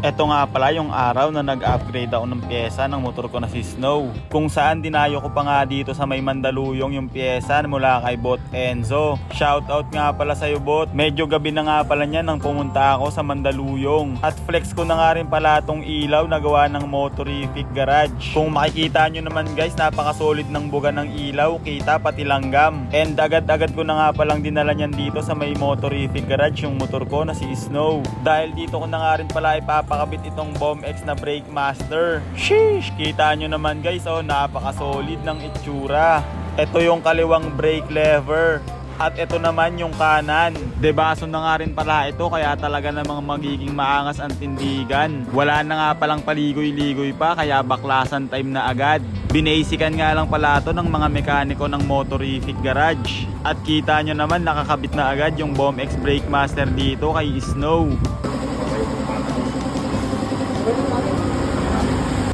Eto nga pala yung araw na nag-upgrade ako ng pyesa ng motor ko na si Snow. Kung saan dinayo ko pa nga dito sa may Mandaluyong yung pyesa mula kay Bot Enzo. Shoutout nga pala sa'yo Bot. Medyo gabi na nga pala niya nang pumunta ako sa Mandaluyong. At flex ko na nga rin pala tong ilaw na gawa ng Motorific Garage. Kung makikita nyo naman guys, napakasolid ng buga ng ilaw, kita pati langgam. And agad-agad ko na nga palang dinala niyan dito sa may Motorific Garage yung motor ko na si Snow. Dahil dito ko na nga rin pala ipapakabit itong BOMX na Brake Master. Sheesh! Kita nyo naman guys, oh, napaka-solid ng itsura. Ito yung kaliwang brake lever. At ito naman yung kanan. Debaso na nga rin pala ito, kaya talaga namang magiging maangas ang tindigan. Wala na nga palang paligoy-ligoy pa, kaya baklasan time na agad. Binasican nga lang pala ito ng mga mekaniko ng Motorific Garage. At kita nyo naman, nakakabit na agad yung BOMX Brake Master dito kay Snow.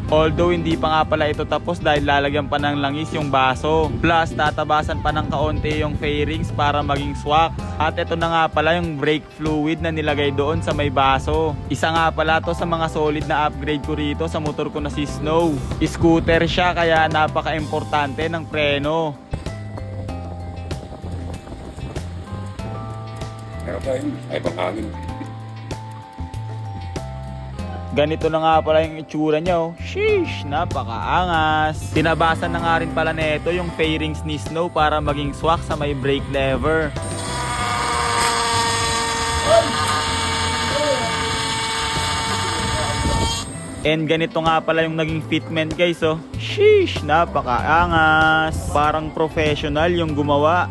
Although hindi pa nga pala ito tapos dahil lalagyan pa ng langis yung baso. Plus tatabasan pa ng kaunti yung fairings para maging swak. At ito na nga pala yung brake fluid na nilagay doon sa may baso. Isa nga pala to sa mga solid na upgrade ko rito sa motor ko na si Snow. Scooter siya kaya napaka-importante ng preno. Meron tayo, ay panghangin. Ganito na nga pala yung itsura niya, oh. Sheesh, napakaangas. Tinabasan na nga rin pala nito yung fairings ni Snow para maging swak sa may brake lever. And ganito nga pala yung naging fitment guys, oh. Sheesh, napakaangas. Parang professional yung gumawa.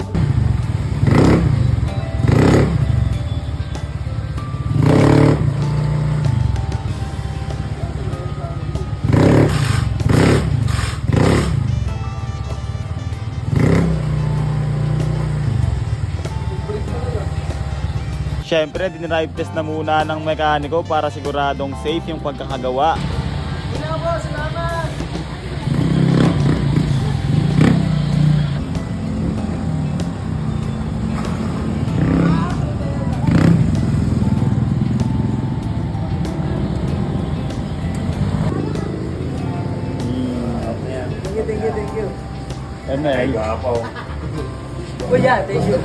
Siyempre, dinrive test na muna ng mekaniko para siguradong safe yung pagkakagawa. Salamat! Thank you. Ay, gapaw. Kuya, thank you.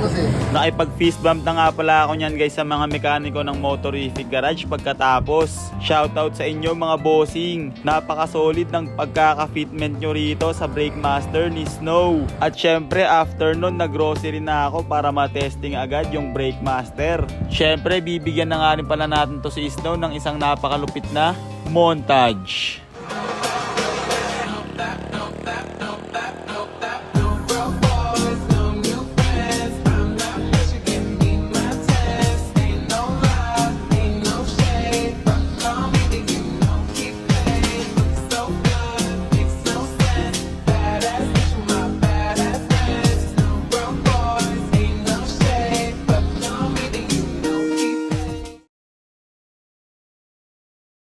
Nakipag-fist bump na nga pala ako niyan guys sa mga mekaniko ng Motorific Garage pagkatapos. Shoutout sa inyo mga bossing. Napaka-solid ng pagkaka-fitment nyo rito sa Brake Master ni Snow. At syempre after nun nag-grocery na ako para ma-testing agad yung Brake Master. Syempre bibigyan na nga rin pala natin to si Snow ng isang napakalupit na montage.